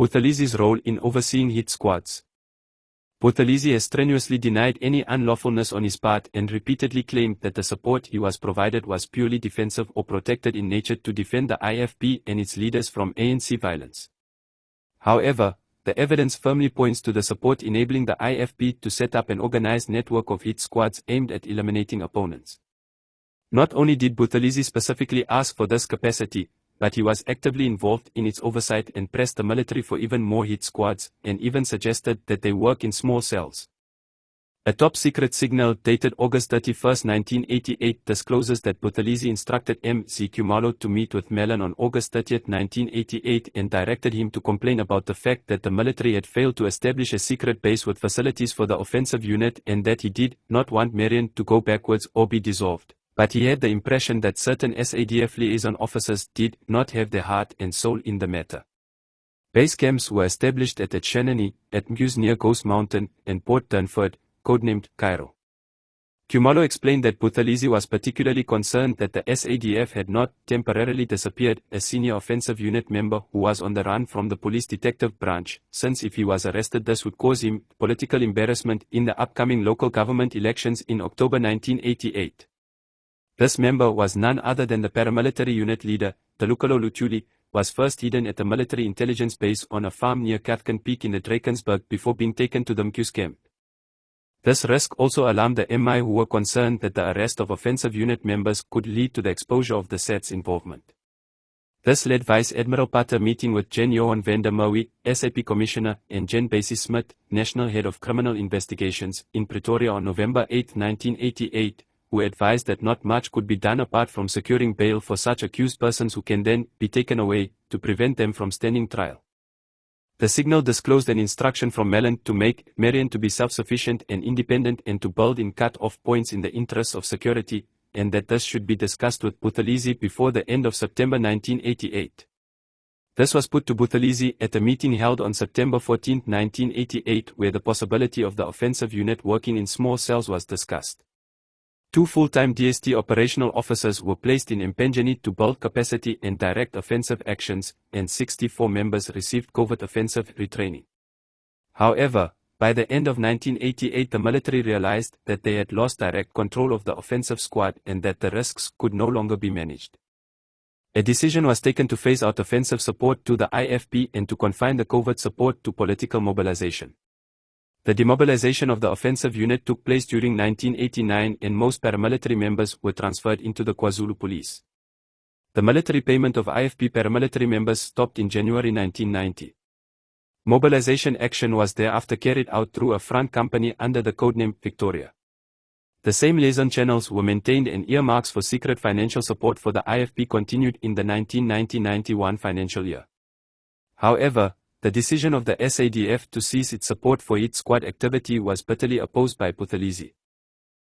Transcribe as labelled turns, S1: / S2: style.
S1: Buthelezi's role in overseeing hit squads. Buthelezi has strenuously denied any unlawfulness on his part and repeatedly claimed that the support he was provided was purely defensive or protected in nature to defend the IFP and its leaders from ANC violence. However, the evidence firmly points to the support enabling the IFP to set up an organized network of hit squads aimed at eliminating opponents. Not only did Buthelezi specifically ask for this capacity, but he was actively involved in its oversight and pressed the military for even more hit squads, and even suggested that they work in small cells. A top-secret signal dated August 31, 1988 discloses that Buthelezi instructed M.Z. Khumalo to meet with Mellon on August 30, 1988 and directed him to complain about the fact that the military had failed to establish a secret base with facilities for the offensive unit and that he did not want Marion to go backwards or be dissolved. But he had the impression that certain SADF liaison officers did not have their heart and soul in the matter. Base camps were established at Shanani, at Muse near Ghost Mountain, and Port Dunford, codenamed Cairo. Khumalo explained that Buthelezi was particularly concerned that the SADF had not temporarily disappeared a senior offensive unit member who was on the run from the police detective branch, since if he was arrested this would cause him political embarrassment in the upcoming local government elections in October 1988. This member was none other than the paramilitary unit leader, Dalukalo Luthuli, was first hidden at a military intelligence base on a farm near Cathkin Peak in the Drakensberg before being taken to the Mq's camp. This risk also alarmed the MI, who were concerned that the arrest of offensive unit members could lead to the exposure of the SAD's involvement. This led Vice Admiral Pater meeting with Gen Johan van der Merwe, SAP Commissioner, and Gen Basie Smith, National Head of Criminal Investigations, in Pretoria on November 8, 1988, who advised that not much could be done apart from securing bail for such accused persons who can then be taken away, to prevent them from standing trial. The signal disclosed an instruction from Mellon to make Marion to be self-sufficient and independent and to build in cut-off points in the interests of security, and that this should be discussed with Buthelezi before the end of September 1988. This was put to Buthelezi at a meeting held on September 14, 1988, where the possibility of the offensive unit working in small cells was discussed. 2 full-time DST operational officers were placed in Mpenjeni to build capacity and direct offensive actions, and 64 members received covert offensive retraining. However, by the end of 1988 the military realized that they had lost direct control of the offensive squad and that the risks could no longer be managed. A decision was taken to phase out offensive support to the IFP and to confine the covert support to political mobilization. The demobilization of the offensive unit took place during 1989 and most paramilitary members were transferred into the KwaZulu Police. The military payment of IFP paramilitary members stopped in January 1990. Mobilization action was thereafter carried out through a front company under the codename Victoria. The same liaison channels were maintained and earmarks for secret financial support for the IFP continued in the 1990-91 financial year. However, the decision of the SADF to cease its support for its squad activity was bitterly opposed by Buthelezi.